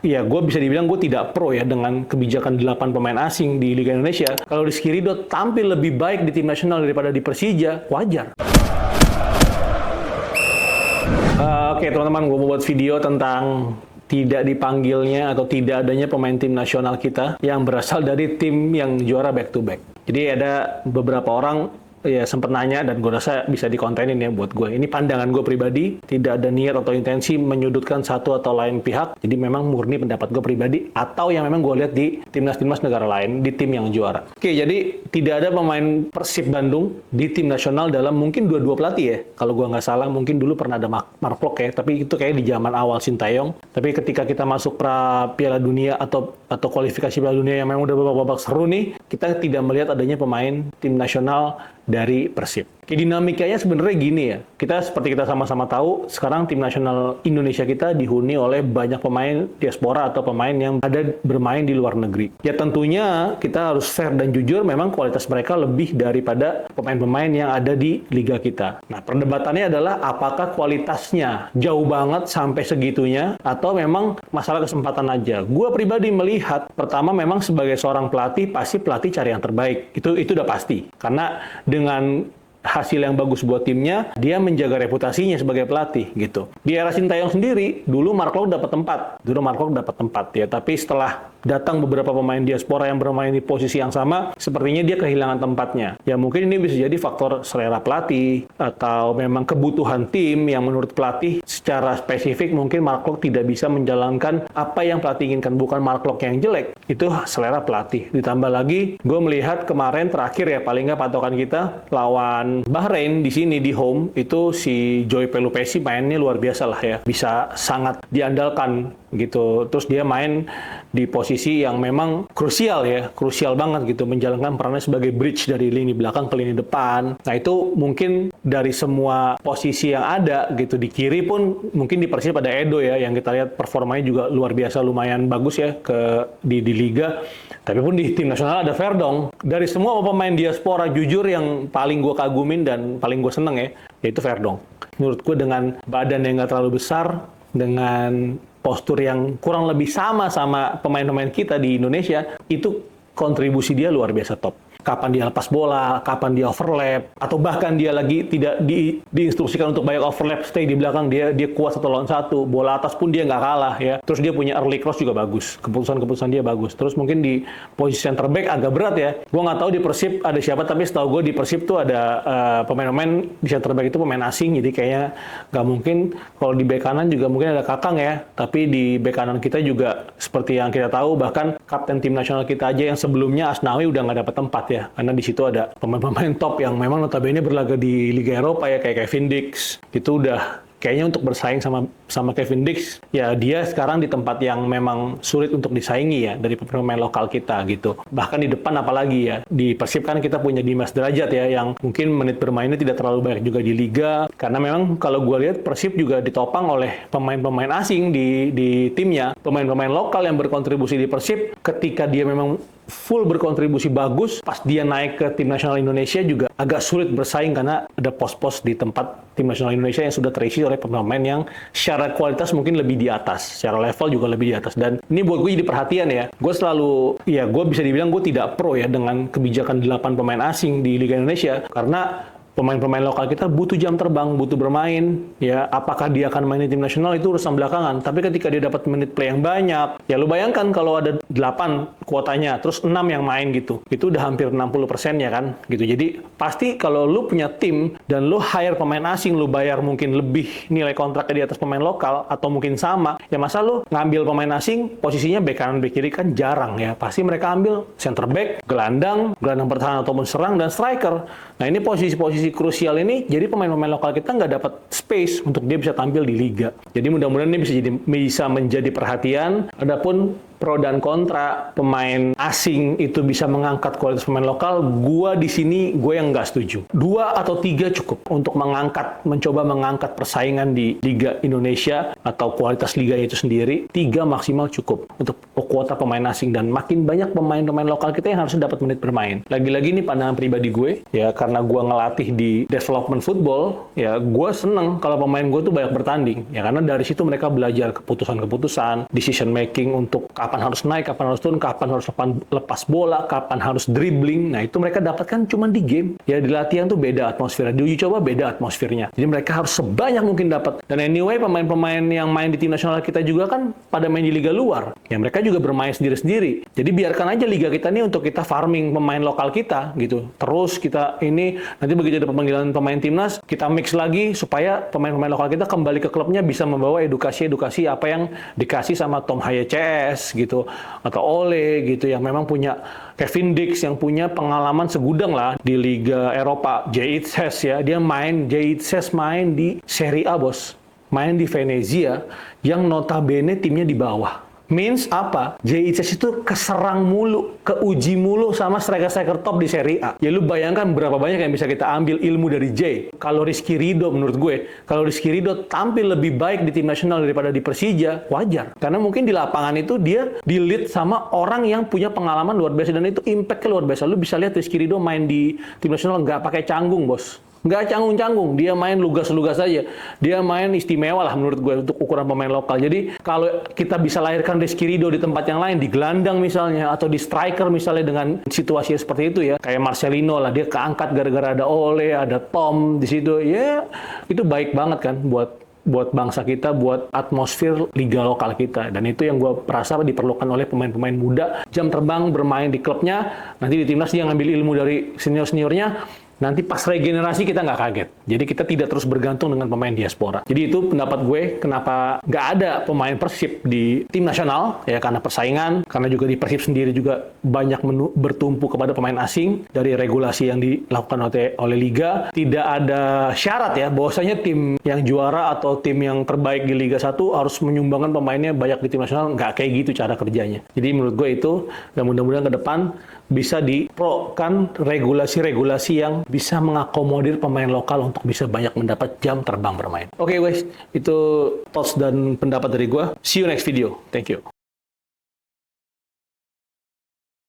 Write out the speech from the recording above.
ya gue bisa dibilang gue tidak pro ya dengan kebijakan 8 pemain asing di Liga Indonesia. Kalau Rizky Ridho tampil lebih baik di tim nasional daripada di Persija, wajar. Oke teman-teman, gue mau buat video tentang tidak dipanggilnya atau tidak adanya pemain tim nasional kita yang berasal dari tim yang juara back to back. Jadi ada beberapa orang ya sempat nanya dan gue rasa bisa dikontenin ya buat gue. Ini pandangan gue pribadi, tidak ada niat atau intensi menyudutkan satu atau lain pihak. Jadi memang murni pendapat gue pribadi atau yang memang gue lihat di timnas-timnas negara lain, di tim yang juara. Oke, jadi tidak ada pemain Persib Bandung di tim nasional dalam mungkin dua pelatih ya. Kalau gue nggak salah mungkin dulu pernah ada Mark Klok ya, tapi itu kayak di zaman awal Sintayong. Tapi ketika kita masuk pra Piala Dunia atau kualifikasi Piala Dunia yang memang udah babak seru nih, kita tidak melihat adanya pemain tim nasional dari Persib. Dinamikanya sebenarnya gini ya, seperti kita sama-sama tahu, sekarang tim nasional Indonesia kita dihuni oleh banyak pemain diaspora atau pemain yang ada bermain di luar negeri. Ya tentunya kita harus fair dan jujur, memang kualitas mereka lebih daripada pemain-pemain yang ada di liga kita. Nah perdebatannya adalah apakah kualitasnya jauh banget sampai segitunya, atau memang masalah kesempatan aja. Gue pribadi melihat, pertama memang sebagai seorang pelatih, pasti pelatih cari yang terbaik. Itu udah pasti. Karena dengan hasil yang bagus buat timnya, dia menjaga reputasinya sebagai pelatih gitu. Di era Sintayong sendiri, dulu Mark Klok dapat tempat ya, tapi setelah datang beberapa pemain diaspora yang bermain di posisi yang sama, sepertinya dia kehilangan tempatnya. Ya mungkin ini bisa jadi faktor selera pelatih atau memang kebutuhan tim yang menurut pelatih secara spesifik mungkin Mark Klok tidak bisa menjalankan apa yang pelatih inginkan, bukan Mark Klok yang jelek, itu selera pelatih. Ditambah lagi, gue melihat kemarin terakhir ya, paling nggak patokan kita lawan Bahrain di sini di home, itu si Joy Pelupesi mainnya luar biasa lah ya, bisa sangat diandalkan gitu. Terus dia main di posisi yang memang krusial banget gitu, menjalankan perannya sebagai bridge dari lini belakang ke lini depan. Nah itu mungkin dari semua posisi yang ada gitu. Di kiri pun mungkin di Persib pada Edo ya, yang kita lihat performanya juga luar biasa, lumayan bagus ya di liga. Tapi pun di tim nasional ada Verdong. Dari semua pemain diaspora, jujur yang paling gue kagumin dan paling gue seneng ya, yaitu Verdong. Menurut gue dengan badan yang nggak terlalu besar, dengan postur yang kurang lebih sama pemain-pemain kita di Indonesia, itu kontribusi dia luar biasa top. Kapan dia lepas bola, kapan dia overlap, atau bahkan dia lagi tidak diinstruksikan untuk banyak overlap, stay di belakang, dia kuat 1 lawan 1, bola atas pun dia nggak kalah ya. Terus dia punya early cross juga bagus, keputusan dia bagus. Terus mungkin di posisi center back agak berat ya. Gue nggak tahu di Persib ada siapa, tapi setahu gue di Persib tuh ada pemain-pemain di center back itu pemain asing, jadi kayaknya nggak mungkin. Kalau di bek kanan juga mungkin ada Kakang ya, tapi di bek kanan kita juga seperti yang kita tahu, bahkan kapten tim nasional kita aja yang sebelumnya Asnawi udah nggak dapat tempat ya, karena di situ ada pemain-pemain top yang memang notabene berlaga di Liga Eropa ya, kayak Kevin Dix. Itu udah kayaknya untuk bersaing sama Kevin Dix, ya dia sekarang di tempat yang memang sulit untuk disaingi ya dari pemain lokal kita gitu. Bahkan di depan apalagi ya, di Persib kan kita punya Dimas Derajat ya, yang mungkin menit bermainnya tidak terlalu banyak juga di Liga, karena memang kalau gue lihat Persib juga ditopang oleh pemain-pemain asing di timnya. Pemain-pemain lokal yang berkontribusi di Persib, ketika dia memang full berkontribusi bagus, pas dia naik ke tim nasional Indonesia juga agak sulit bersaing karena ada pos-pos di tempat tim nasional Indonesia yang sudah terisi oleh pemain yang secara kualitas mungkin lebih di atas, secara level juga lebih di atas. Dan ini buat gue jadi perhatian ya. Gue bisa dibilang gue tidak pro ya dengan kebijakan 8 pemain asing di Liga Indonesia, karena pemain-pemain lokal kita butuh jam terbang, butuh bermain, ya apakah dia akan main di tim nasional itu urusan belakangan. Tapi ketika dia dapat menit play yang banyak, ya lu bayangkan kalau ada 8 kuotanya, terus 6 yang main gitu, itu udah hampir 60% ya kan, gitu. Jadi pasti kalau lu punya tim dan lu hire pemain asing, lu bayar mungkin lebih nilai kontraknya di atas pemain lokal atau mungkin sama, ya masa lu ngambil pemain asing posisinya bek kanan bek kiri kan jarang ya. Pasti mereka ambil center back, gelandang pertahanan ataupun serang, dan striker. Nah ini posisi krusial ini, jadi pemain-pemain lokal kita nggak dapat space untuk dia bisa tampil di liga. Jadi mudah-mudahan ini bisa menjadi perhatian. Adapun pro dan kontra pemain asing itu bisa mengangkat kualitas pemain lokal, gue di sini yang nggak setuju. 2 atau 3 cukup untuk mencoba mengangkat persaingan di Liga Indonesia atau kualitas liga itu sendiri. 3 maksimal cukup untuk kuota pemain asing, dan makin banyak pemain-pemain lokal kita yang harusnya dapat menit bermain. Lagi-lagi ini pandangan pribadi gue, ya karena gue ngelatih di development football, ya gue seneng kalau pemain gue tuh banyak bertanding, ya karena dari situ mereka belajar keputusan-keputusan, decision making untuk kapan harus naik, kapan harus turun, kapan harus lepas bola, kapan harus dribbling. Nah itu mereka dapatkan cuma di game. Ya di latihan tuh beda atmosfernya, di uji coba beda atmosfernya. Jadi mereka harus sebanyak mungkin dapat. Dan anyway pemain-pemain yang main di tim nasional kita juga kan pada main di liga luar. Ya mereka juga bermain sendiri-sendiri. Jadi biarkan aja liga kita ini untuk kita farming pemain lokal kita gitu. Terus kita ini nanti begitu ada pemanggilan pemain timnas, kita mix lagi supaya pemain-pemain lokal kita kembali ke klubnya bisa membawa edukasi apa yang dikasih sama Tom Haye CS gitu, atau Ole gitu, yang memang punya Kevin Dix yang punya pengalaman segudang lah di Liga Eropa. JITSES ya, dia JITSES main di Serie A bos, main di Venezia yang notabene timnya di bawah. Means apa? JITSES itu keserang mulu, keuji mulu sama striker-striker top di Serie A. Ya lu bayangkan berapa banyak yang bisa kita ambil ilmu dari J. Kalau Rizky Ridho menurut gue, kalau Rizky Ridho tampil lebih baik di tim nasional daripada di Persija, wajar. Karena mungkin di lapangan itu dia di-lead sama orang yang punya pengalaman luar biasa, dan itu impact-nya luar biasa. Lu bisa lihat Rizky Ridho main di tim nasional nggak pakai canggung, bos. Nggak canggung-canggung, dia main lugas-lugas aja. Dia main istimewa lah menurut gue untuk ukuran pemain lokal. Jadi kalau kita bisa lahirkan Rizky Ridho di tempat yang lain, di gelandang misalnya, atau di striker misalnya dengan situasi seperti itu ya, kayak Marcelino lah, dia keangkat gara-gara ada Ole, ada Tom di situ, ya itu baik banget kan buat bangsa kita, buat atmosfer liga lokal kita. Dan itu yang gue perasa diperlukan oleh pemain-pemain muda, jam terbang bermain di klubnya, nanti di timnas dia ngambil ilmu dari senior-seniornya. Nanti pas regenerasi kita nggak kaget. Jadi kita tidak terus bergantung dengan pemain diaspora. Jadi itu pendapat gue kenapa nggak ada pemain Persib di tim nasional, ya karena persaingan, karena juga di Persib sendiri juga banyak bertumpu kepada pemain asing dari regulasi yang dilakukan oleh Liga. Tidak ada syarat ya bahwasanya tim yang juara atau tim yang terbaik di Liga 1 harus menyumbangkan pemainnya banyak di tim nasional. Nggak kayak gitu cara kerjanya. Jadi menurut gue itu, dan mudah-mudahan ke depan bisa diprokan regulasi-regulasi yang bisa mengakomodir pemain lokal untuk bisa banyak mendapat jam terbang bermain. Oke guys, itu thoughts dan pendapat dari gue. See you next video. Thank you.